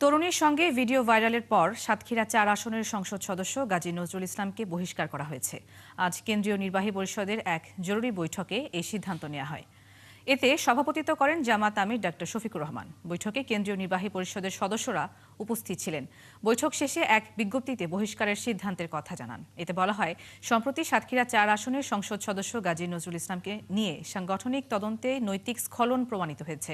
তরুণীর সঙ্গে ভিডিও ভাইরালের পর সাতক্ষীরা ৪ আসনের সংসদ সদস্য গাজী নজরুল ইসলামকে বহিষ্কার করা হয়েছে। আজ কেন্দ্রীয় নির্বাহী পরিষদের এক জরুরি বৈঠকে এই সিদ্ধান্ত নেওয়া হয়। এতে সভাপতিত্ব করেন জামাত আমির ডা শফিকুর রহমান। বৈঠকে কেন্দ্রীয় নির্বাহী পরিষদের সদস্যরা উপস্থিত ছিলেন। বৈঠক শেষে এক বিজ্ঞপ্তিতে বহিষ্কারের সিদ্ধান্তের কথা জানান। এতে বলা হয়, সম্প্রতি সাতক্ষীরা ৪ আসনের সংসদ সদস্য গাজী নজরুল ইসলামকে নিয়ে সাংগঠনিক তদন্তে নৈতিক স্খলন প্রমাণিত হয়েছে।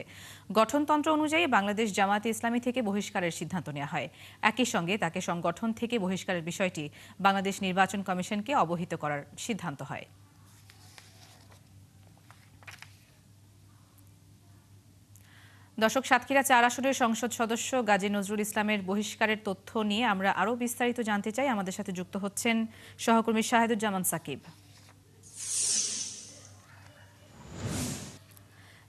গঠনতন্ত্র অনুযায়ী বাংলাদেশ জামায়াতে ইসলামী থেকে বহিষ্কারের সিদ্ধান্ত নেওয়া হয়। একই সঙ্গে তাকে সংগঠন থেকে বহিষ্কারের বিষয়টি বাংলাদেশ নির্বাচন কমিশনকে অবহিত করার সিদ্ধান্ত হয়। দর্শক, সাতক্ষীরা ৪ আসনের সংসদ সদস্য গাজী নজরুল ইসলামের বহিষ্কারের তথ্য নিয়ে আমরা আরও বিস্তারিত জানতে চাই। আমাদের সাথে যুক্ত হচ্ছেন সহকর্মী শাহেদুজ্জামান সাকিব।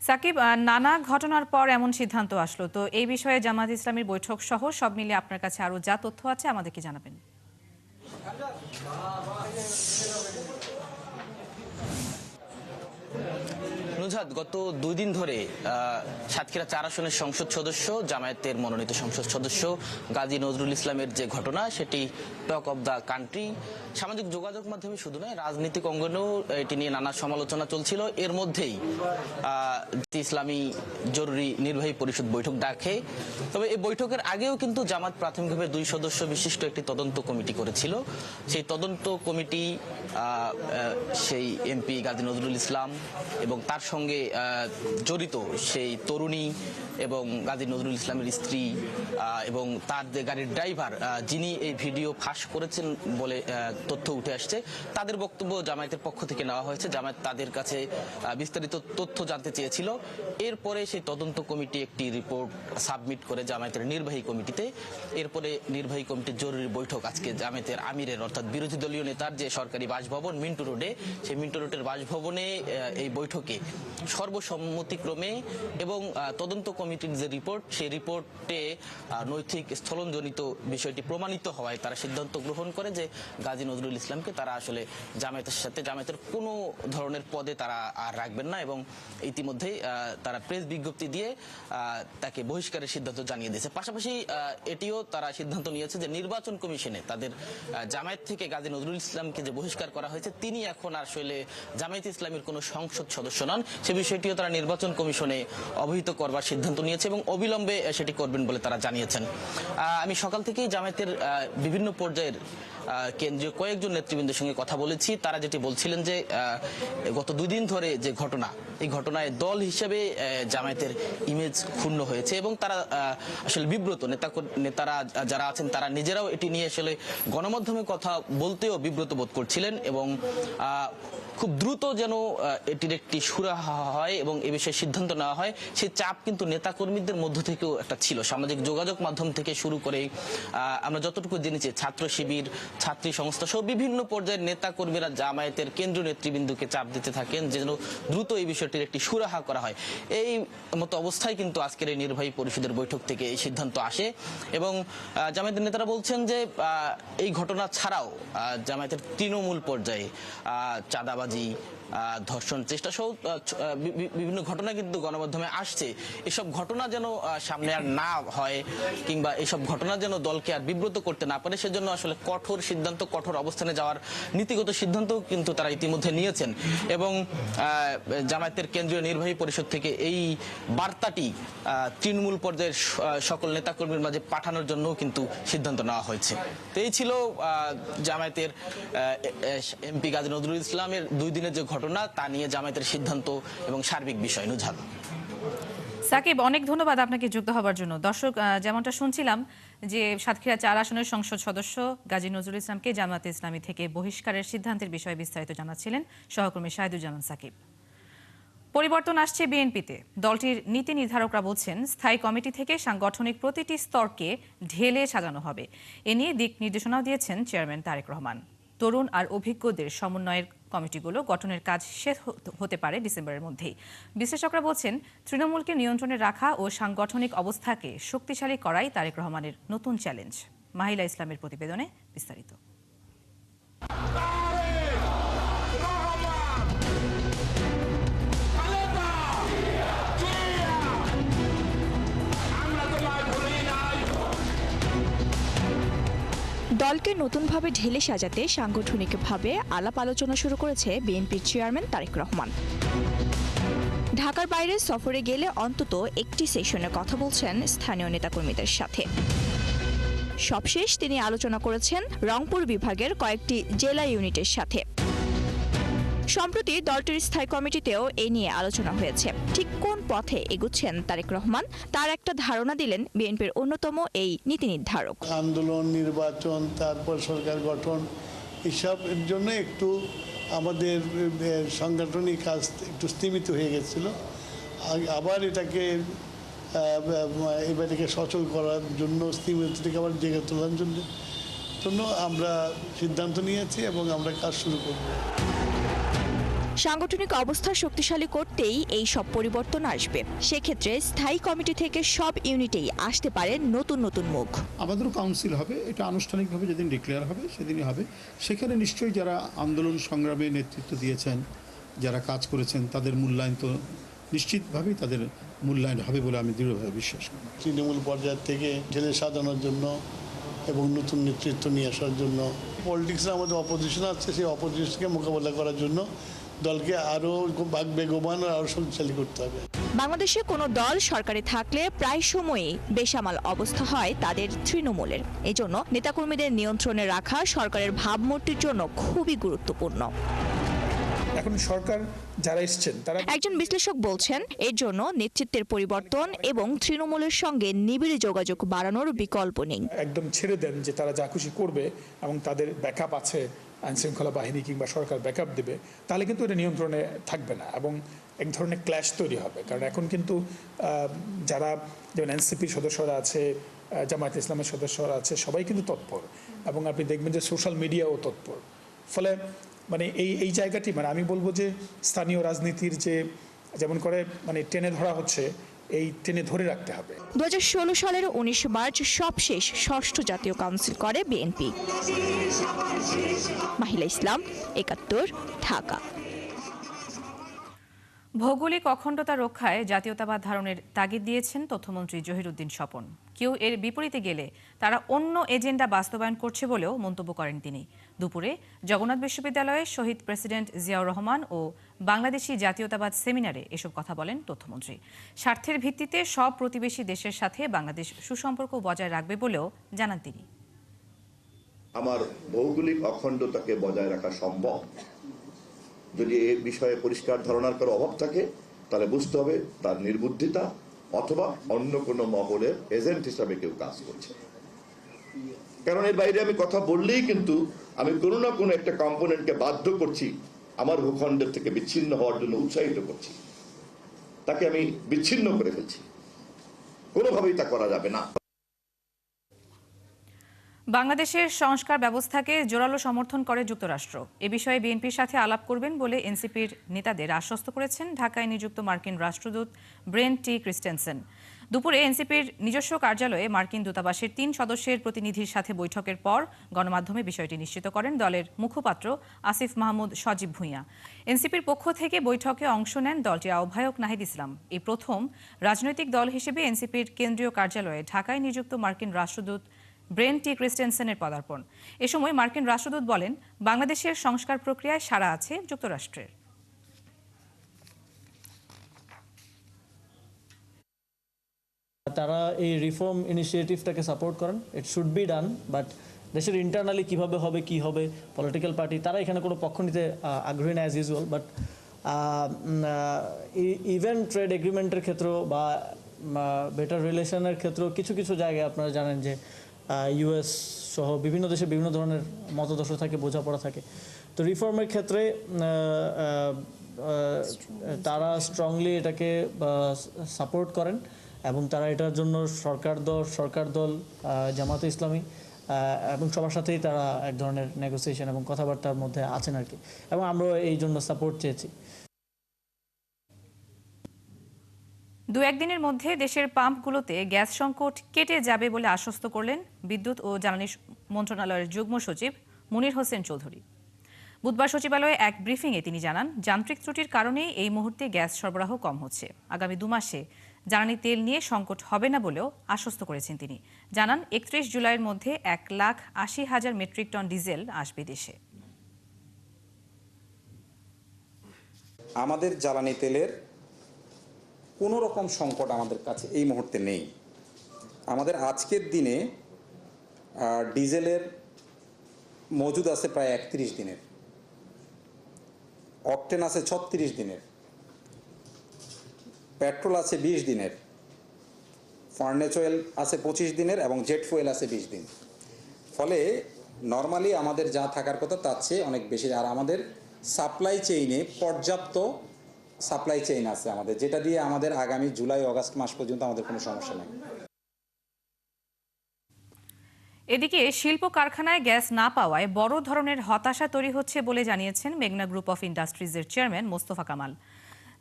সাকিব, নানা ঘটনার পর এমন সিদ্ধান্ত আসলো, তো এই বিষয়ে জামাত ইসলামীর বৈঠক সহ সব মিলিয়ে আপনার কাছে আরও যা তথ্য আছে আমাদেরকে জানাবেন। নুজহাত, গত 2 দিন ধরে সাতক্ষীরা ৪ আসনের সংসদ সদস্য, জামায়াতের মনোনীত সংসদ সদস্য গাজী নজরুল ইসলামের যে ঘটনা, সেটি টক অব দ্য কান্ট্রি। সামাজিক যোগাযোগ মাধ্যমে শুধু নয়, রাজনৈতিক অঙ্গনেও এটি নিয়ে নানা সমালোচনা চলছিল। এর মধ্যেই ইসলামী জরুরি নির্বাহী পরিষদ বৈঠক ডাকে। তবে এই বৈঠকের আগেও কিন্তু জামাত প্রাথমিকভাবে 2 সদস্য বিশিষ্ট একটি তদন্ত কমিটি করেছিল। সেই তদন্ত কমিটি সেই এমপি গাজী নজরুল ইসলাম এবং তার সঙ্গে জড়িত সেই তরুণী এবং গাজী নজরুল ইসলামের স্ত্রী এবং তার যে গাড়ির ড্রাইভার, যিনি এই ভিডিও ফাঁস করেছেন বলে তথ্য উঠে আসছে, তাদের বক্তব্য জামায়াতের পক্ষ থেকে নেওয়া হয়েছে। জামায়াত তাদের কাছে বিস্তারিত তথ্য জানতে চেয়েছিল। এরপরে সেই তদন্ত কমিটি একটি রিপোর্ট সাবমিট করে জামায়াতের নির্বাহী কমিটিতে। এরপরে নির্বাহী কমিটির জরুরি বৈঠক আজকে জামায়াতের আমিরের, অর্থাৎ বিরোধী দলীয় নেতার যে সরকারি বাসভবন মিন্টু রোডে, সেই মিন্টু রোডের বাসভবনে এই বৈঠকে সর্বসম্মতিক্রমে এবং তদন্ত কমিটির যে রিপোর্ট, সেই রিপোর্টে নৈতিক স্থলনজনিত বিষয়টি প্রমাণিত হওয়ায় তারা সিদ্ধান্ত গ্রহণ করে যে গাজী নজরুল ইসলামকে তারা আসলে জামায়াতের কোনো ধরনের পদে তারা আর রাখবেন না এবং ইতিমধ্যেই তারা প্রেস বিজ্ঞপ্তি দিয়ে তাকে বহিষ্কারের সিদ্ধান্ত জানিয়ে দিয়েছে। পাশাপাশি এটিও তারা সিদ্ধান্ত নিয়েছে যে নির্বাচন কমিশনে তাদের জামায়াত থেকে গাজী নজরুল ইসলামকে যে বহিষ্কার করা হয়েছে, তিনি এখন আসলে জামায়াত ইসলামীর কোনো সংসদ সদস্য নন। সে বিষয়টিও তারা নির্বাচন কমিশনে অবহিত করবার সিদ্ধান্ত নিয়েছে এবং অবিলম্বে সেটি করবেন বলে তারা জানিয়েছেন। আমি সকাল থেকেই জামায়াতের বিভিন্ন পর্যায়ের কেন্দ্রীয় কয়েকজন নেতৃবৃন্দের সঙ্গে কথা বলেছি। তারা যেটি বলছিলেন যে গত 2 দিন ধরে যে ঘটনা, এই ঘটনায় দল হিসেবে জামায়াতের ইমেজ ক্ষুণ্ণ হয়েছে এবং তারা আসলে বিব্রত। নেতারা যারা আছেন তারা নিজেরাও এটি নিয়ে আসলে গণমাধ্যমে কথা বলতেও বিব্রত বোধ করছিলেন এবং খুব দ্রুত যেন এটির একটি সুরাহা হয় এবং এ বিষয়ে সিদ্ধান্ত নেওয়া হয়, সেই চাপ কিন্তু নেতাকর্মীদের মধ্য থেকেও একটা ছিল। সামাজিক যোগাযোগ মাধ্যম থেকে শুরু করে আমরা যতটুকু জেনেছি, ছাত্র শিবির, ছাত্রী সংস্থা সহ বিভিন্ন পর্যায়ের নেতাকর্মীরা জামায়াতের কেন্দ্রীয় নেতৃবৃন্দকে চাপ দিতে থাকেন যেন দ্রুত এই বিষয়টির একটি সুরাহা করা হয়। এই মতো অবস্থায় কিন্তু আজকের এই নির্বাহী পরিষদের বৈঠক থেকে এই সিদ্ধান্ত আসে এবং জামায়াতের নেতারা বলছেন যে এই ঘটনা ছাড়াও জামায়াতের তৃণমূল পর্যায়ে চাঁদাবাজি, ধর্ষণ চেষ্টা সহ বিভিন্ন ঘটনা কিন্তু গণমাধ্যমে আসছে। এসব ঘটনা যেন সামনে আর না হয় কিংবা এসব ঘটনা যেন দলকে আর বিব্রত করতে না পারে, সেজন্য আসলে কঠোর সিদ্ধান্ত, কঠোর অবস্থানে যাওয়ার নীতিগত সিদ্ধান্ত কিন্তু তারা ইতিমধ্যে নিয়েছেন এবং জামায়াতের কেন্দ্রীয় নির্বাহী পরিষদ থেকে এই বার্তাটি তৃণমূল পর্যায়ের সকল নেতাকর্মীর মাঝে পাঠানোর জন্য কিন্তু সিদ্ধান্ত নেওয়া হয়েছে। তো এই ছিল জামায়াতের এমপি গাজী নজরুল ইসলামের 2 দিনের যে ঘটনা, তা নিয়ে জামায়াতের সিদ্ধান্ত এবং সার্বিক বিষয়। নুজহাত, সাকিব, অনেক ধন্যবাদ আপনাকে যুক্ত হবার জন্য। দর্শক, যেমনটা শুনছিলাম যে সাতক্ষীরা 4 আসনের সংসদ সদস্য গাজী নজরুল ইসলামকে জামায়াতে ইসলামী থেকে বহিষ্কারের সিদ্ধান্তের বিষয়ে বিস্তারিত জানাচ্ছিলেন সহকর্মী শাহেদুজ্জামান সাকিব। পরিবর্তন আসছে বিএনপিতে। দলটির নীতি নির্ধারকরা বলছেন, স্থায়ী কমিটি থেকে সাংগঠনিক প্রতিটি স্তরকে ঢেলে সাজানো হবে। এ নিয়ে দিক নির্দেশনাও দিয়েছেন চেয়ারম্যান তারেক রহমান। তরুণ আর অভিজ্ঞদের সমন্বয়ের কমিটিগুলো গঠনের কাজ শেষ হতে পারে ডিসেম্বরের মধ্যেই। বিশ্লেষকরা বলছেন, তৃণমূলকে নিয়ন্ত্রণে রাখা ও সাংগঠনিক অবস্থাকে শক্তিশালী করাই তারেক রহমানের নতুন চ্যালেঞ্জ। মাহিলা ইসলামের প্রতিবেদনে বিস্তারিত। দলকে নতুনভাবে ঢেলে সাজাতে সাংগঠনিকভাবে আলাপ আলোচনা শুরু করেছে বিএনপির চেয়ারম্যান তারেক রহমান। ঢাকার বাইরে সফরে গেলে অন্তত একটি সেশনে কথা বলছেন স্থানীয় নেতাকর্মীদের সাথে। সবশেষ তিনি আলোচনা করেছেন রংপুর বিভাগের কয়েকটি জেলা ইউনিটের সাথে। সম্প্রতি দলটির স্থায়ী কমিটিতেও এ নিয়ে আলোচনা হয়েছে। ঠিক কোন পথে এগুচ্ছেন তারেক রহমান তার একটা ধারণা দিলেন বিএনপির অন্যতম এই নীতি নির্ধারক। আন্দোলন, নির্বাচন, তারপর সরকার গঠন, এসবের জন্য একটু আমাদের সাংগঠনিক কাজ একটু স্তীমিত হয়ে গেছিল। আবার এটাকে এবারকে সচল করার জন্য, স্তীমিত থেকে আবার জেগে তোলার জন্য আমরা সিদ্ধান্ত নিয়েছি এবং আমরা কাজ শুরু করব। সাংগঠনিক অবস্থা শক্তিশালী করতেই এই সব পরিবর্তন আসবে। সেক্ষেত্রে স্থায়ী কমিটি থেকে সব ইউনিটেই আসতে পারে নতুন নতুন মুখ। আমাদেরও কাউন্সিল হবে, এটা আনুষ্ঠানিকভাবে যেদিন ডিক্লেয়ার হবে সেদিনই হবে। সেখানে নিশ্চয়ই যারা আন্দোলন সংগ্রামে নেতৃত্ব দিয়েছেন, যারা কাজ করেছেন, তাদের মূল্যায়ন তো নিশ্চিতভাবেই তাদের মূল্যায়ন হবে বলে আমি দৃঢ়ভাবে বিশ্বাস করি। তৃণমূল পর্যায় থেকে ঢেলে সাজানোর জন্য এবং নতুন নেতৃত্ব নিয়ে আসার জন্য, পলিটিক্সে আমাদের অপোজিশন আছে, সেই অপোজিশনকে মোকাবেলা করার জন্য দলকে আরও বেগবান আর আরও শক্তিশালী করতে হবে। বাংলাদেশে কোনো দল সরকারে থাকলে প্রায় সময়ই বেসামাল অবস্থা হয় তাদের তৃণমূলের। এজন্য নেতাকর্মীদের নিয়ন্ত্রণে রাখা সরকারের ভাবমূর্তির জন্য খুবই গুরুত্বপূর্ণ। এখন সরকার যারা এসছেন তারা, একজন বিশ্লেষক বলছেন, এর জন্য নেতৃত্বের পরিবর্তন এবং তৃণমূলের সঙ্গে নিবিড় যোগাযোগ বাড়ানোর বিকল্প নেই। একদম ছেড়ে দেন যে তারা যা খুশি করবে এবং তাদের ব্যাকআপ আছে, আইনশৃঙ্খলা বাহিনী কিংবা সরকার ব্যাকআপ দেবে, তাহলে কিন্তু এটা নিয়ন্ত্রণে থাকবে না এবং এক ধরনের ক্ল্যাশ তৈরি হবে। কারণ এখন কিন্তু যারা যেমন এনসিপির সদস্যরা আছে, জামায়াতে ইসলামের সদস্যরা আছে, সবাই কিন্তু তৎপর এবং আপনি দেখবেন যে সোশ্যাল মিডিয়াও তৎপর। ফলে মানে এই জায়গাটি, মানে আমি বলবো যে স্থানীয় রাজনীতির যে যেমন করে মানে টেনে ধরা হচ্ছে, এই টেনে ধরে রাখতে হবে। 2016 সালের 19 মার্চ সবশেষ ষষ্ঠ জাতীয় কাউন্সিল করে বিএনপি। মাহিলা ইসলাম, 71, ঢাকা। ভৌগোলিক অখণ্ডতা রক্ষায় জাতীয়তাবাদ ধারণের তাগিদ দিয়েছেন তথ্যমন্ত্রী জহিরুদ্দিন স্বপন। কেউ এর বিপরীতে গেলে তারা অন্য এজেন্ডা বাস্তবায়ন করছে বলেও মন্তব্য করেন তিনি। দুপুরে জগন্নাথ বিশ্ববিদ্যালয়ে শহীদ প্রেসিডেন্ট জিয়াউর রহমান ও বাংলাদেশি জাতীয়তাবাদ সেমিনারে এসব কথা বলেন তথ্যমন্ত্রী। স্বার্থের ভিত্তিতে সব প্রতিবেশী দেশের সাথে বাংলাদেশ সুসম্পর্ক বজায় রাখবে বলেও জানান তিনি। আমার ভৌগোলিক অখণ্ডতাকে বজায় রাখা সম্ভব। যদি এ বিষয়ে পরিষ্কার ধারণার কারো অভাব থাকে তাহলে বুঝতে হবে তার নির্বুদ্ধিতা অথবা অন্য কোনো মহলের এজেন্ট হিসাবে কেউ কাজ করছে। কারণ এর বাইরে আমি কথা বললেই কিন্তু আমি কোনো না কোনো একটা কম্পোনেন্টকে বাধ্য করছি আমার ভূখণ্ডের থেকে বিচ্ছিন্ন হওয়ার জন্য উৎসাহিত করছি, তাকে আমি বিচ্ছিন্ন করে ফেলছি। কোনোভাবেই তা করা যাবে না। বাংলাদেশের সংস্কার ব্যবস্থাকে জোরালো সমর্থন করে যুক্তরাষ্ট্র। এ বিষয়ে বিএনপির সাথে আলাপ করবেন বলে এনসিপির নেতাদের আশ্বস্ত করেছেন ঢাকায় নিযুক্ত মার্কিন রাষ্ট্রদূত ব্রেন্ট টি ক্রিস্টেনসেন। দুপুরে এনসিপির নিজস্ব কার্যালয়ে মার্কিন দূতাবাসের 3 সদস্যের প্রতিনিধির সাথে বৈঠকের পর গণমাধ্যমে বিষয়টি নিশ্চিত করেন দলের মুখপাত্র আসিফ মাহমুদ সজীব ভুঁইয়া। এনসিপির পক্ষ থেকে বৈঠকে অংশ নেন দলটির আহ্বায়ক নাহিদ ইসলাম। এই প্রথম রাজনৈতিক দল হিসেবে এনসিপির কেন্দ্রীয় কার্যালয়ে ঢাকায় নিযুক্ত মার্কিন রাষ্ট্রদূত ব্রেন্ট টি ক্রিস্টেনসেনের পদার্পণ। এ সময় মার্কিন রাষ্ট্রদূত বলেন, বাংলাদেশের সংস্কার প্রক্রিয়ায় সাড়া আছে যুক্তরাষ্ট্রের। তারা এই রিফর্ম ইনিশিয়েটিভটাকে সাপোর্ট করেন। It should be done, but দেশের ইন্টারনালি কিভাবে হবে, কি হবে, পলিটিক্যাল পার্টি তারা এখানে কোনো পক্ষ নিতে আগ্রহী না as usual. But even trade এগ্রিমেন্টের ক্ষেত্র বা বেটার রিলেশনের ক্ষেত্রেও কিছু কিছু জায়গায় আপনারা জানেন যে ইউএস সহ বিভিন্ন দেশে বিভিন্ন ধরনের মতদর্শ থাকে, বোঝাপড়া থাকে। তো রিফর্মের ক্ষেত্রে তারা স্ট্রংলি এটাকে সাপোর্ট করেন এবং তারা এটার জন্য সরকার দল জামাতে ইসলামী এবং সবার সাথেই তারা এক ধরনের নেগোসিয়েশন এবং কথাবার্তার মধ্যে আছেন আর কি, এবং আমরা এই জন্য সাপোর্ট চেয়েছি। 2-1 দিনের মধ্যে দেশের পাম্পগুলোতে গ্যাস সংকট কেটে যাবে বলে আশ্বস্ত করলেন বিদ্যুৎ ও জ্বালানি মন্ত্রণালয়ের যুগ্ম সচিব মুনির হোসেন চৌধুরী। বুধবার সচিবালয়ে এক ব্রিফিংয়ে তিনি জানান, যান্ত্রিক ত্রুটির কারণেই এই মুহূর্তে গ্যাস সরবরাহ কম হচ্ছে। আগামী 2 মাসে জ্বালানি তেল নিয়ে সংকট হবে না বলেও আশ্বস্ত করেছেন তিনি। জানান 31 জুলাইয়ের মধ্যে 1,80,000 মেট্রিক টন ডিজেল আসবে দেশে। আমাদের জ্বালানি তেলের কোনো রকম সংকট আমাদের কাছে এই মুহূর্তে নেই। আমাদের আজকের দিনে ডিজেলের মজুদ আছে প্রায় 31 দিনের, অকটেন আছে 36 দিনের, পেট্রোল আছে 20 দিনের, ফার্নেস অয়েল আছে 25 দিনের এবং জেট ফুয়েল আছে 20 দিন। ফলে নর্মালি আমাদের যা থাকার কথা তার চেয়ে অনেক বেশি। আর আমাদের সাপ্লাই চেইনে পর্যাপ্ত সাপ্লাই চেইন আছে আমাদের, যেটা দিয়ে আমাদের আগামী জুলাই অগাস্ট মাস পর্যন্ত আমাদের কোনো সমস্যা নেই। এদিকে শিল্প কারখানায় গ্যাস না পাওয়ায় বড় ধরনের হতাশা তৈরি হচ্ছে বলে জানিয়েছেন মেঘনা গ্রুপ অফ ইন্ডাস্ট্রিজের চেয়ারম্যান মোস্তফা কামাল।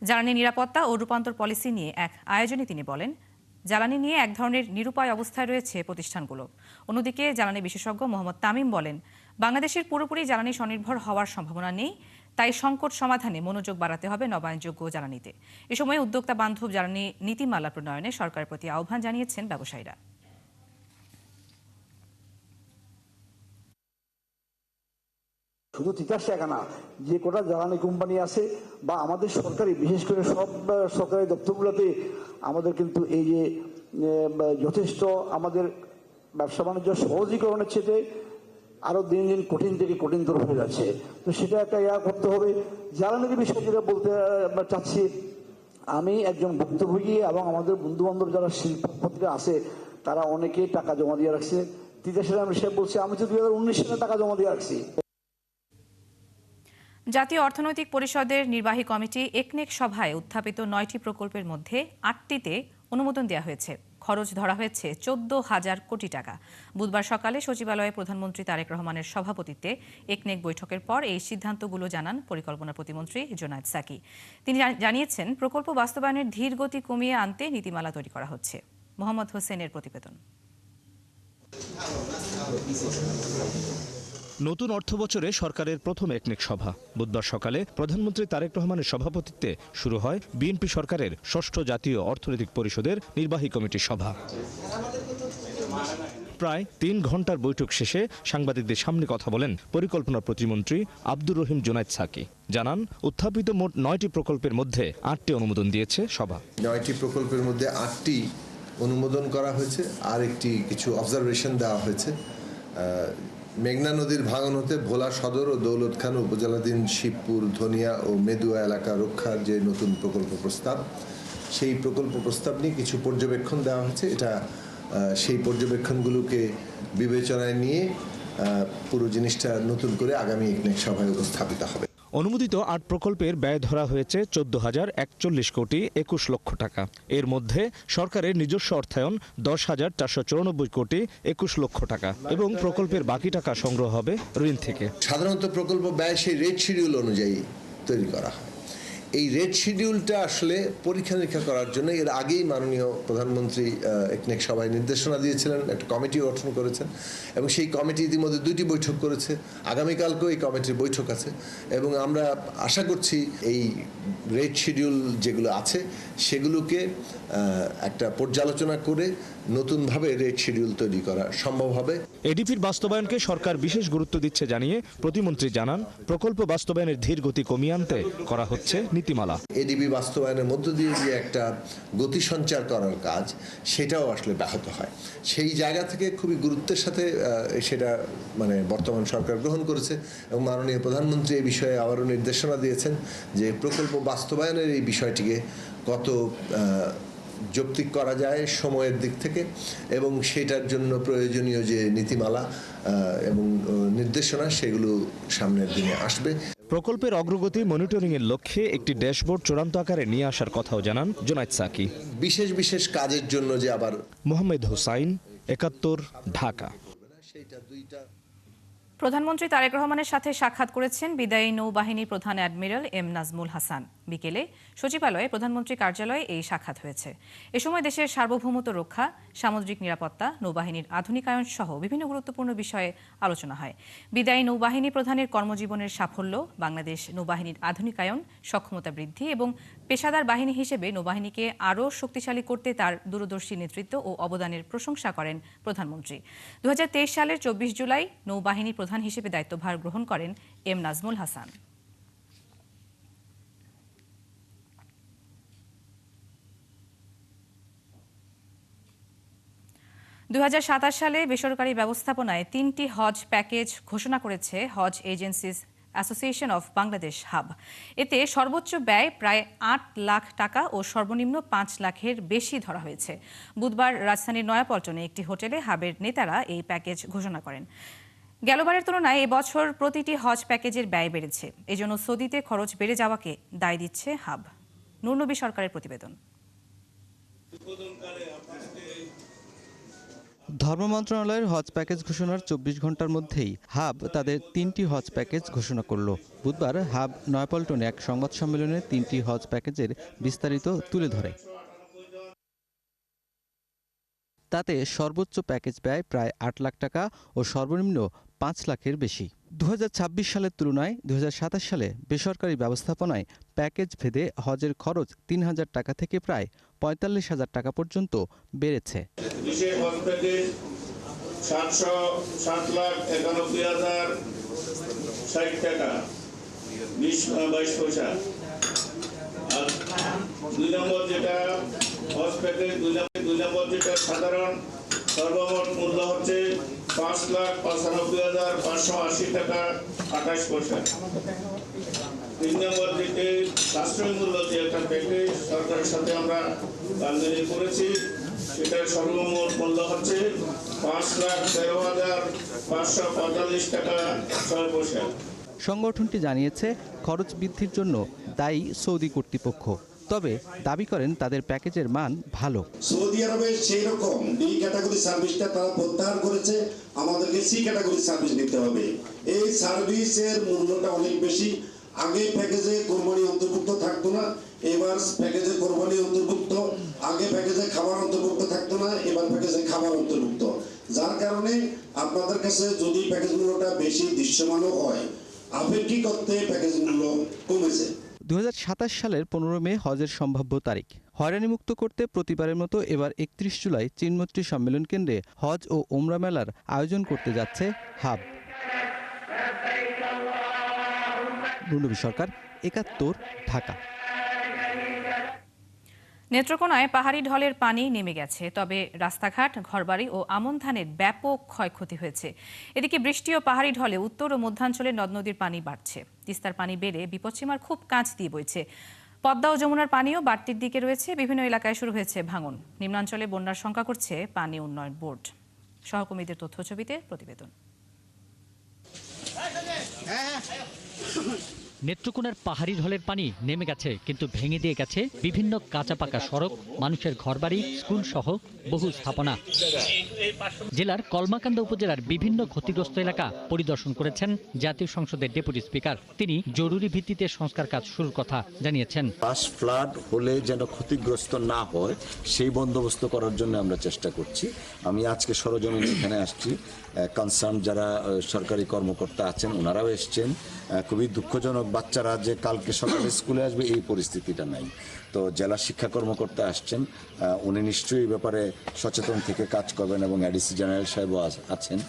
জ্বালানি নিরাপত্তা ও রূপান্তর পলিসি নিয়ে এক আয়োজনে তিনি বলেন, জ্বালানি নিয়ে এক ধরনের নিরুপায় অবস্থায় রয়েছে প্রতিষ্ঠানগুলো। অন্যদিকে জ্বালানি বিশেষজ্ঞ মোহাম্মদ তামিম বলেন, বাংলাদেশের পুরোপুরি জ্বালানি স্বনির্ভর হওয়ার সম্ভাবনা নেই, তাই সংকট সমাধানে মনোযোগ বাড়াতে হবে নবায়নযোগ্য জ্বালানিতে। এ সময় উদ্যোক্তা বান্ধব জ্বালানি নীতিমালা প্রণয়নে সরকারের প্রতি আহ্বান জানিয়েছেন ব্যবসায়ীরা। শুধু তিতাস টাকা না, যে কটা জ্বালানি কোম্পানি আছে বা আমাদের সরকারি, বিশেষ করে সব সরকারি দপ্তরগুলোতে আমাদের কিন্তু এই যে যথেষ্ট আমাদের ব্যবসা বাণিজ্য সহজীকরণের চেয়ে আরো দিন দিন কঠিন থেকে কঠিনতর হয়ে যাচ্ছে। তো সেটা একটা করতে হবে। জ্বালানির বিষয় যেটা বলতে চাচ্ছি, আমি একজন ভুক্তভোগী এবং আমাদের বন্ধু বান্ধব যারা শিল্পপতিরা আছে তারা অনেকে টাকা জমা দিয়ে রাখছে। তিতাসের আমি সে বলছি, আমি তো 2019 সালে টাকা জমা দিয়ে রাখছি। জাতীয় অর্থনৈতিক পরিষদের নির্বাহী কমিটি একনেক সভায় উত্থাপিত 9টি প্রকল্পের মধ্যে 8টিতে অনুমোদন দেওয়া হয়েছে। খরচ ধরা হয়েছে 14,000 কোটি টাকা। বুধবার সকালে সচিবালয়ে প্রধানমন্ত্রী তারেক রহমানের সভাপতিত্বে একনেক বৈঠকের পর এই সিদ্ধান্তগুলো জানান পরিকল্পনা প্রতিমন্ত্রী জুনায়েদ সাকি। তিনি জানিয়েছেন, প্রকল্প বাস্তবায়নের ধীর গতি কমিয়ে আনতে নীতিমালা তৈরি করা হচ্ছে। মোহাম্মদ হোসেনের প্রতিবেদন। নতুন অর্থবছরে সরকারের প্রথম একনেক সভা বুধবার সকালে প্রধানমন্ত্রী তারেক রহমানের সভাপতিত্বে শুরু হয় বিএনপি সরকারের ষষ্ঠ জাতীয় অর্থনৈতিক পরিষদের নির্বাহী কমিটির সভা। প্রায় 3 ঘন্টার বৈঠক শেষে সাংবাদিকদের সামনে কথা বলেন পরিকল্পনা প্রতিমন্ত্রী আব্দুর রহিম জুনায়েদ সাকি। জানান, উত্থাপিত মোট 9টি প্রকল্পের মধ্যে 8টি অনুমোদন দিয়েছে সভা। 9টি প্রকল্পের মধ্যে 8টি অনুমোদন করা হয়েছে, আর একটি কিছু অবজারভেশন দেওয়া হয়েছে। মেঘনা নদীর ভাঙন হতে ভোলা সদর ও দৌলতখান উপজেলাধীন শিবপুর, ধনিয়া ও মেদুয়া এলাকা রক্ষার যে নতুন প্রকল্প প্রস্তাব, সেই প্রকল্প প্রস্তাব নিয়ে কিছু পর্যবেক্ষণ দেওয়া হয়েছে। এটা সেই পর্যবেক্ষণগুলোকে বিবেচনায় নিয়ে পুরো জিনিসটা নতুন করে আগামী একনেক সভায় উপস্থাপিত হবে। অনুমোদিত 8 প্রকল্পের ব্যয় ধরা হয়েছে 14,041 কোটি 21 লক্ষ টাকা। এর মধ্যে সরকারের নিজস্ব অর্থায়ন 10,494 কোটি 21 লক্ষ টাকা এবং প্রকল্পের বাকি টাকা সংগ্রহ হবে ঋণ থেকে। সাধারণত প্রকল্প ব্যয় সেই রেট শিডিউল অনুযায়ী তৈরি করা হয়। এই রেট শিডিউলটা আসলে পরীক্ষা নিরীক্ষা করার জন্য এর আগেই মাননীয় প্রধানমন্ত্রী একনেক সভায় নির্দেশনা দিয়েছিলেন, একটা কমিটি গঠন করেছেন এবং সেই কমিটি ইতিমধ্যে 2টি বৈঠক করেছে। আগামীকালকেও এই কমিটির বৈঠক আছে এবং আমরা আশা করছি এই রেট শিডিউল যেগুলো আছে সেগুলোকে একটা পর্যালোচনা করে নতুনভাবে রেট শিডিউল তৈরি করা সম্ভব হবে। এডিপির বাস্তবায়নকে সরকার বিশেষ গুরুত্ব দিচ্ছে জানিয়ে প্রতিমন্ত্রী জানান, প্রকল্প বাস্তবায়নের ধীর গতি কমিয়ে আনতে করা হচ্ছে নীতিমালা। এডিপি বাস্তবায়নের মধ্য দিয়ে যে একটা গতি সঞ্চার করার কাজ, সেটাও আসলে ব্যাহত হয়। সেই জায়গা থেকে খুবই গুরুত্বের সাথে সেটা বর্তমান সরকার গ্রহণ করেছে এবং মাননীয় প্রধানমন্ত্রী এই বিষয়ে আবারও নির্দেশনা দিয়েছেন যে প্রকল্প বাস্তবায়নের এই বিষয়টিকে কত যৌক্তিক করা যায় সময়ের দিক থেকে এবং সেটার জন্য প্রয়োজনীয় যে নীতিমালা এবং নির্দেশনা সেগুলো সামনের দিনে আসবে। প্রকল্পের অগ্রগতি মনিটরিং এর লক্ষ্যে একটি ড্যাশবোর্ড চূড়ান্ত আকারে নিয়ে আসার কথাও জানান জুনায়েদ সাকি। বিশেষ বিশেষ কাজের জন্য যে আবার মোহাম্মদ হোসাইন, 71, ঢাকা। প্রধানমন্ত্রী তারেক রহমানের সাথে সাক্ষাৎ করেছেন বিদায়ী নৌবাহিনী প্রধান অ্যাডমিরাল এম নাজমুল হাসান। বিকেলে সচিবালয়ে প্রধানমন্ত্রী কার্যালয়ে এই সাক্ষাৎ হয়েছে। এ সময় দেশের সার্বভৌমত্ব রক্ষা, সামুদ্রিক নিরাপত্তা, নৌবাহিনীর আধুনিকায়ন সহ বিভিন্ন গুরুত্বপূর্ণ বিষয়ে আলোচনা হয়। বিদায়ী নৌবাহিনী প্রধানের কর্মজীবনের সাফল্য, বাংলাদেশ নৌবাহিনীর আধুনিকায়ন, সক্ষমতা বৃদ্ধি এবং পেশাদার বাহিনী হিসেবে নৌবাহিনীকে আরও শক্তিশালী করতে তার দূরদর্শী নেতৃত্ব ও অবদানের প্রশংসা করেন প্রধানমন্ত্রী। 2023 সালের 24 জুলাই নৌবাহিনী প্রধান হিসেবে দায়িত্বভার গ্রহণ করেন এম নাজমুল হাসান। 2027 সালে বেসরকারি ব্যবস্থাপনায় 3টি হজ প্যাকেজ ঘোষণা করেছে Hajj agencies association of Bangladesh HAAB. এতে সর্বোচ্চ ব্যয় প্রায় 8 লাখ টাকা ও সর্বনিম্ন 5 লাখের বেশি ধরা হয়েছে। বুধবার রাজধানীর নয়াপল্টনে একটি হোটেলে হাবের নেতারা এই প্যাকেজ ঘোষণা করেন। গেলবারের তুলনায় এবছর প্রতিটি হজ প্যাকেজের ব্যয় বেড়েছে। এজন্য সৌদিতে খরচ বেড়ে যাওয়াকে দায় দিচ্ছে হাব। নূর নবী সরকারের প্রতিবেদন। ধর্ম মন্ত্রণালয়ের হজ প্যাকেজ ঘোষণার 24 ঘন্টার মধ্যেই হাব তাদের 3টি হজ প্যাকেজ ঘোষণা করল। বুধবার হাব নয়াপল্টনে এক সংবাদ সম্মেলনে 3টি হজ প্যাকেজের বিস্তারিত তুলে ধরে। তাতে সর্বোচ্চ প্যাকেজ ব্যয় প্রায় 8 লাখ টাকা ও সর্বনিম্ন 5 লাখের বেশি। 2026 সালের তুলনায় 2027 সালে বেসরকারি ব্যবস্থাপনায় প্যাকেজ ভেদে হজের খরচ 3,000 টাকা থেকে প্রায় 45,000 টাকা পর্যন্ত বেড়েছে। বিশেষ হজ প্যাকেজ 7,91,60 টাকা 22 পয়সা। আর 2 নম্বর যেটা হজ প্যাকেজ 2 নম্বর যেটা সাধারণ সর্বমোট মূল্য হচ্ছে 5,95,580 টাকা 28 পয়সা। 3 নম্বর যেটি সাশ্রয়ী মূল্য যে একটা প্যাকেজ সরকারের সাথে আমরা বান্ধবী করেছি, সেটার সর্বমোট মূল্য হচ্ছে 5,13,545 টাকা 6 পয়সা। সংগঠনটি জানিয়েছে খরচ বৃদ্ধির জন্য দায়ী সৌদি কর্তৃপক্ষ। তবে দাবি করেন তাদের প্যাকেজের মান ভালো। সৌদি আরবে সেই রকম বি ক্যাটাগরি সার্ভিসটা তারা প্রত্যাহার করেছে, আমাদেরকে সি ক্যাটাগরি সার্ভিস নিতে হবে। এই সার্ভিসের মূল্যটা অনেক বেশি। আগে প্যাকেজে কোরবানি অন্তর্ভুক্ত থাকতো না, এবার প্যাকেজে কোরবানি অন্তর্ভুক্ত। আগে প্যাকেজে খাবার অন্তর্ভুক্ত থাকতো না, এবার প্যাকেজে খাবার অন্তর্ভুক্ত। যার কারণে আপনাদের কাছে যদি প্যাকেজ মূল্যটা বেশি দৃশ্যমানও হয়, আপেক্ষিক অর্থে প্যাকেজ মূল্য কমেছে। 2027 সালের 15 মে হজের সম্ভাব্য তারিখ। হয়রানিমুক্ত করতে প্রতিবারের মতো এবার 31 জুলাই চিনমৈত্রী সম্মেলন কেন্দ্রে হজ ও ওমরা মেলার আয়োজন করতে যাচ্ছে হাব। নূর নবী সরকার, 71, ঢাকা। নেত্রকোনায় পাহাড়ি ঢলের পানি নেমে গেছে, তবে রাস্তাঘাট, ঘরবাড়ি ও আমন ধানের ব্যাপক ক্ষয়ক্ষতি হয়েছে। এদিকে বৃষ্টি ও পাহাড়ি ঢলে উত্তর ও মধ্যাঞ্চলে নদ নদীর পানি বাড়ছে। তিস্তার পানি বেড়ে বিপদসীমার খুব কাছ দিয়ে বইছে। পদ্মা ও যমুনার পানিও বাড়তির দিকে রয়েছে। বিভিন্ন এলাকায় শুরু হয়েছে ভাঙন। নিম্নাঞ্চলে বন্যার শঙ্কা করছে পানি উন্নয়ন বোর্ড। সহকর্মীদের তথ্যছবিতে প্রতিবেদন। নেত্রকোনার পাহাড়ি ঢলের পানি নেমে গেছে, কিন্তু ভেঙে দিয়ে গেছে বিভিন্ন কাঁচা পাকা সড়ক, মানুষের ঘরবাড়ি, স্কুল সহ বহু স্থাপনা। জেলার কলমাকান্দা উপজেলার বিভিন্ন ক্ষতিগ্রস্ত এলাকা পরিদর্শন করেছেন জাতীয় সংসদের ডেপুটি স্পিকার। তিনি জরুরি ভিত্তিতে সংস্কার কাজ শুরুর কথা জানিয়েছেন। ফ্লাশ ফ্লাড হলে যেন ক্ষতিগ্রস্ত না হয় সেই বন্দোবস্ত করার জন্য আমরা চেষ্টা করছি। আমি আজকে সরজমিনে এখানে আসছি, কনসার্ন যারা সরকারি কর্মকর্তা আছেন ওনারাও এসছেন। খুবই দুঃখজনক, বাচ্চারা যে কালকে সকালে স্কুলে আসবে এই পরিস্থিতিটা নাই। তো জেলা শিক্ষা কর্মকর্তা আসছেন, উনি নিশ্চয়ই এই ব্যাপারে সচেতন থেকে কাজ করবেন এবং এডিসি জেনারেল সাহেবও আছেন।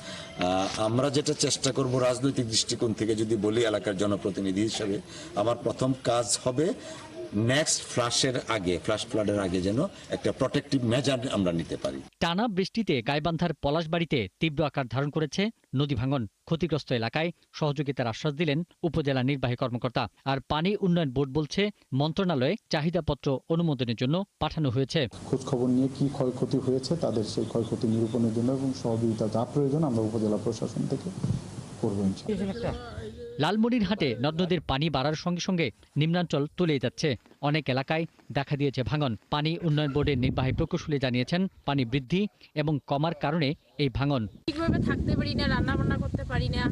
আমরা যেটা চেষ্টা করব রাজনৈতিক দৃষ্টিকোণ থেকে যদি বলি, এলাকার জনপ্রতিনিধি হিসেবে আমার প্রথম কাজ হবে নেক্সট ফ্লাশ ফ্লাডের আগে যেন একটা প্রটেক্টিভ মেজার আমরা নিতে পারি। টানা বৃষ্টিতে গাইবান্ধার পলাশবাড়িতে তীব্র আকার ধারণ করেছে নদী ভাঙন। ক্ষতিগ্রস্ত এলাকায় সহযোগিতার আশ্বাস দিলেন উপজেলা নির্বাহী কর্মকর্তা। আর পানি উন্নয়ন বোর্ড বলছে মন্ত্রণালয়ে চাহিদাপত্র অনুমোদনের জন্য পাঠানো হয়েছে। খোঁজ খবর নিয়ে কি ক্ষয়ক্ষতি হয়েছে তাদের সেই ক্ষয়ক্ষতি নিরূপণের জন্য এবং সহযোগিতা যা প্রয়োজন আমরা উপজেলা প্রশাসন থেকে করব। লালমনিরহাটে নদ নদীর পানি বাড়ার সঙ্গে সঙ্গে নিম্নাঞ্চল তলিয়ে যাচ্ছে। অনেক এলাকায় দেখা দিয়েছে ভাঙন। পানি উন্নয়ন বোর্ডের নির্বাহী প্রকৌশলী জানিয়েছেন, পানি বৃদ্ধি এবং কমার কারণে এই ভাঙন। ঠিকভাবে থাকতে পারি না, রান্না বান্না করতে পারি না,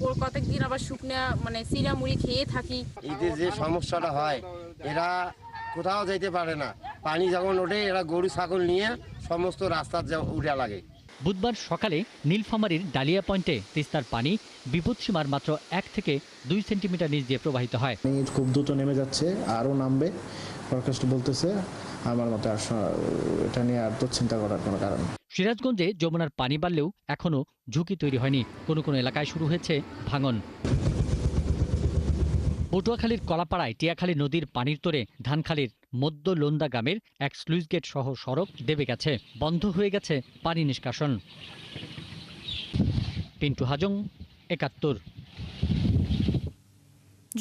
প্রত্যেক দিন আবার শুকনা মানে চিরা মুড়ি খেয়ে থাকি। এদের যে সমস্যাটা হয়, এরা কোথাও যেতে পারে না। পানি যখন ওঠে এরা গরু ছাগল নিয়ে সমস্ত রাস্তা উঠে লাগে। বুধবার সকালে নীলফামারীর ডালিয়া পয়েন্টে তিস্তার পানি বিপদসীমার মাত্র 1 থেকে 2 সেন্টিমিটার নিচ দিয়ে প্রবাহিত হয়। খুব দ্রুত নেমে যাচ্ছে, আরও নামবে। ফরকাস্ট বলতেছে, আমার মতে এটা নিয়ে আর তো চিন্তা করার কোনো কারণ নেই। সিরাজগঞ্জে যমুনার পানি বাড়লেও এখনও ঝুঁকি তৈরি হয়নি। কোনো কোনো এলাকায় শুরু হয়েছে ভাঙন। পটুয়াখালীর কলাপাড়ায় টিয়াখালী নদীর পানির তোরে ধানখালীর মধ্য লোন্দা গ্রামের এক স্লুইস গেট সহ সড়ক দেবে গেছে, বন্ধ হয়ে গেছে পানি নিষ্কাশন। পিন্টু হাজং, ৭১।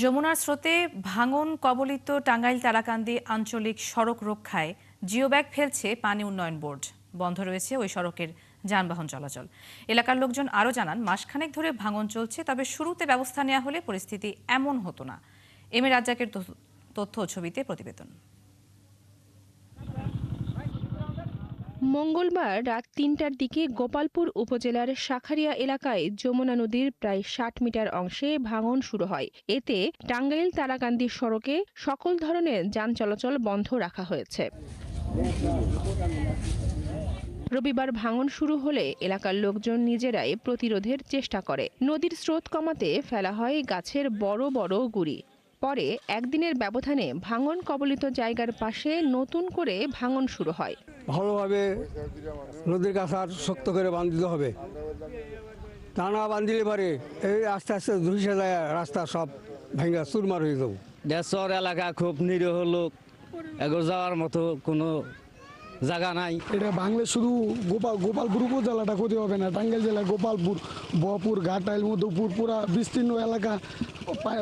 যমুনার স্রোতে ভাঙন কবলিত টাঙ্গাইল তারাকান্দি আঞ্চলিক সড়ক রক্ষায় জিওব্যাগ ফেলছে পানি উন্নয়ন বোর্ড। বন্ধ রয়েছে ওই সড়কের যানবাহন চলাচল। এলাকার লোকজন আরও জানান, মাসখানেক ধরে ভাঙন চলছে, তবে শুরুতে ব্যবস্থা নেওয়া হলে পরিস্থিতি এমন হতো না। এম এ রাজ্জাকের তথ্য ও ছবিতে প্রতিবেদন। মঙ্গলবার রাত ৩টার দিকে গোপালপুর উপজেলার শাখারিয়া এলাকায় যমুনা নদীর প্রায় ৬০ মিটার অংশে ভাঙন শুরু হয়। এতে টাঙ্গাইল তারাকান্দি সড়কে সকল ধরনের যান চলাচল বন্ধ রাখা হয়েছে। রবিবার ভাঙন শুরু হলে এলাকার লোকজন নিজেরাই প্রতিরোধের চেষ্টা করে। নদীর স্রোত কমাতে ফেলা হয় গাছের বড় বড় গুঁড়ি। পরে একদিনের ব্যবধানে ভাঙন কবলিত জায়গার পাশে নতুন করে ভাঙন শুরু হয়। ভালোভাবে নদীর কাছে আর শক্ত করে বাঁধতে হবে, টানা বাঁধিলে পারে এই আস্তে আস্তে ধুসে যায়, রাস্তা সব ভেঙে চুরমার হয়ে যাবে। দেশর এলাকা খুব নিরীহ লোক, এগো যাওয়ার মতো কোনো জায়গা নাই। এটা ভাঙলে শুধু গোপালপুর উপজেলাটা ক্ষতি হবে না, টাঙ্গাইল জেলা গোপালপুর, বহপুর, ঘাটাইল, মধুপুর পুরা বিস্তীর্ণ এলাকা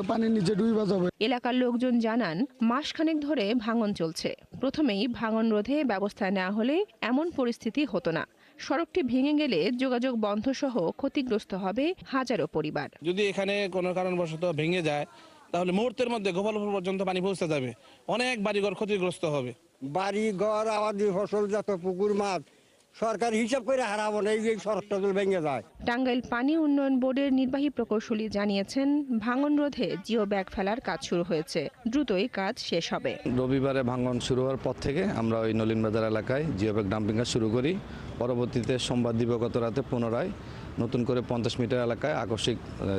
পানির নিচে ডুবে যাবে। এলাকার লোকজন জানান, মাসখানেক ধরে ভাঙন চলছে। প্রথমেই ভাঙন রোধে ব্যবস্থা নেওয়া হলে এমন পরিস্থিতি হতো না। সড়কটি ভেঙে গেলে যোগাযোগ বন্ধ সহ ক্ষতিগ্রস্ত হবে হাজারো পরিবার। যদি এখানে কোনো কারণবশত ভেঙে যায় তাহলে মুহূর্তের মধ্যে গোপালপুর পর্যন্ত পানি পৌঁছে যাবে, অনেক বাড়িঘর ক্ষতিগ্রস্ত হবে। বাড়ি ঘর, আবাদি ফসল, যত পুকুর মাছ সরকার হিসাব করে হারাবো না, এই সড়কটা ভেঙে যায়। টাঙ্গাইল পানি উন্নয়ন বোর্ডের নির্বাহী প্রকৌশলী জানিয়েছেন, ভাঙন রোধে জিও ব্যাগ ফেলার কাজ শুরু হয়েছে, দ্রুতই কাজ শেষ হবে। রবিবারে ভাঙন শুরু হওয়ার পর থেকে আমরা ওই নলিনবাজার এলাকায় জিও ব্যাগ ডাম্পিং কাজ শুরু করি। পরবর্তীতে সোমবার দিবাগত রাতে পুনরায় নতুন করে 50 মিটার এলাকায় আকস্মিক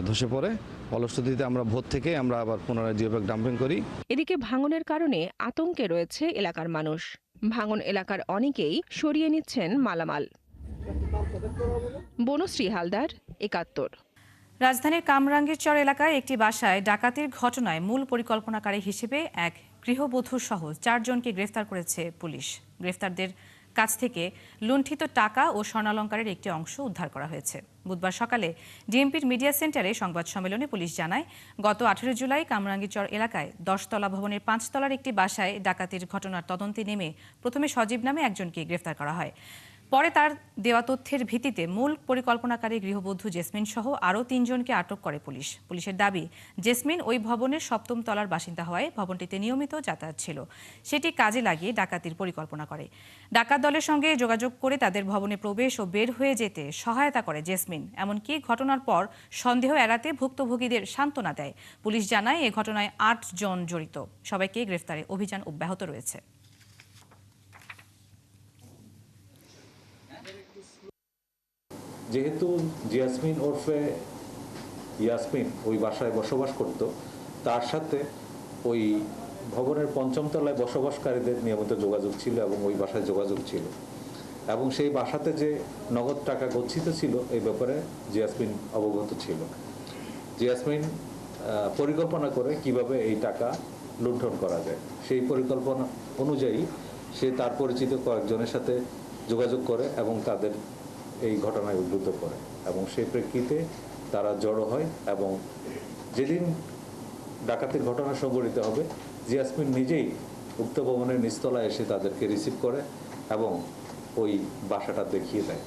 ধসে পড়ে। ফলশ্রুতিতে আমরা ভোর থেকে আমরা আবার পুনরায় জিও ব্যাগ ডাম্পিং করি। এদিকে ভাঙনের কারণে আতঙ্কে রয়েছে এলাকার মানুষ। ভাঙন এলাকার অনেকেই সরিয়ে নিচ্ছেন মালামাল। বনশ্রী হালদার, ৭১। রাজধানীর কামরাঙ্গীরচর এলাকায় একটি বাসায় ডাকাতির ঘটনায় মূল পরিকল্পনাকারী হিসেবে এক গৃহবধূ সহ 4 জনকে গ্রেফতার করেছে পুলিশ। গ্রেফতারদের কাছ থেকে লুণ্ঠিত টাকা ও স্বর্ণালংকারের একটি অংশ উদ্ধার করা হয়েছে। বুধবার সকালে ডিএমপির মিডিয়া সেন্টারে সংবাদ সম্মেলনে পুলিশ জানায়, গত 18 জুলাই কামরাঙ্গীরচর এলাকায় 10তলা ভবনের 5 তলার একটি বাসায় ডাকাতির ঘটনার তদন্তে নেমে প্রথমে সজীব নামে একজনকে গ্রেফতার করা হয়। পরে তার দেওয়া তথ্যের ভিত্তিতে মূল পরিকল্পনাকারী গৃহবধূ জেসমিন সহ আরও 3 জনকে আটক করে পুলিশ। পুলিশের দাবি, জেসমিন ওই ভবনের 7ম তলার বাসিন্দা হওয়ায় ভবনটিতে নিয়মিত যাতায়াত ছিল, সেটি কাজে লাগিয়ে ডাকাতির পরিকল্পনা করে। ডাকাত দলের সঙ্গে যোগাযোগ করে তাদের ভবনে প্রবেশ ও বের হয়ে যেতে সহায়তা করে জেসমিন। এমনকি ঘটনার পর সন্দেহ এড়াতে ভুক্তভোগীদের সান্ত্বনা দেয়। পুলিশ জানায়, এ ঘটনায় 8 জন জড়িত। সবাইকে গ্রেফতারে অভিযান অব্যাহত রয়েছে। যেহেতু জিয়াসমিন ওরফে ইয়াসমিন ওই বাসায় বসবাস করত, তার সাথে ওই ভবনের 5ম তলায় বসবাসকারীদের নিয়মিত যোগাযোগ ছিল এবং ওই বাসায় যোগাযোগ ছিল, এবং সেই বাসাতে যে নগদ টাকা গচ্ছিত ছিল এই ব্যাপারে জিয়াসমিন অবগত ছিল। জিয়াসমিন পরিকল্পনা করে কিভাবে এই টাকা লুণ্ঠন করা যায়, সেই পরিকল্পনা অনুযায়ী সে তার পরিচিত কয়েকজনের সাথে যোগাযোগ করে এবং তাদের এই ঘটনায় উদ্বুদ্ধ করে, এবং সেই প্রেক্ষিতে তারা জড়ো হয়। এবং যেদিন ডাকাতির ঘটনা সংঘটিত হবে, জিয়াসমিন নিজেই উক্ত ভবনের নিচতলায় এসে তাদেরকে রিসিভ করে এবং ওই বাসাটা দেখিয়ে দেয়।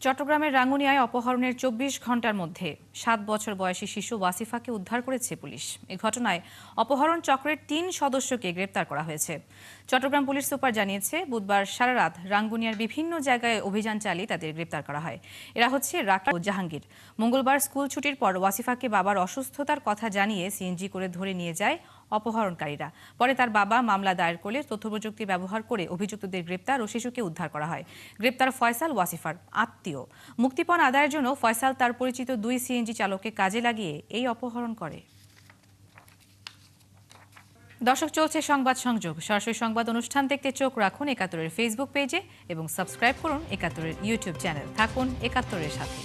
চট্টগ্রামের রাঙ্গুনিয়ায় অপহরণের ২৪ ঘন্টার মধ্যে ৭ বছর বয়সী শিশু ওয়াসিফাকে উদ্ধার করেছে পুলিশ। এই ঘটনায় অপহরণ চক্রের ৩ সদস্যকে গ্রেপ্তার করা হয়েছে। চট্টগ্রাম পুলিশ সুপার জানিয়েছে, বুধবার সারা রাত রাঙ্গুনিয়ার বিভিন্ন জায়গায় অভিযান চালিয়ে তাদের গ্রেপ্তার করা হয়। এরা হচ্ছে রাকা ও জাহাঙ্গীর। মঙ্গলবার স্কুল ছুটির পর ওয়াসিফাকে বাবার অসুস্থতার কথা জানিয়ে সিএনজি করে ধরে নিয়ে যায় অপহরণকারীরা। পরে তার বাবা মামলা দায়ের করলে তথ্যপ্রযুক্তি ব্যবহার করে অভিযুক্তদের গ্রেপ্তার ও শিশুকে উদ্ধার করা হয়। গ্রেপ্তার ফয়সাল ওয়াসিফার আত্মীয়। মুক্তিপণ আদায়ের জন্য ফয়সাল তার পরিচিত ২ সিএনজি চালককে কাজে লাগিয়ে এই অপহরণ করে। দর্শক, চলছে সংবাদ সংযোগ। সরাসরি সংবাদ অনুষ্ঠান দেখতে চোখ রাখুন একাত্তরের ফেসবুক পেজে এবং সাবস্ক্রাইব করুন একাত্তরের ইউটিউব চ্যানেল। থাকুন একাত্তরের সাথে।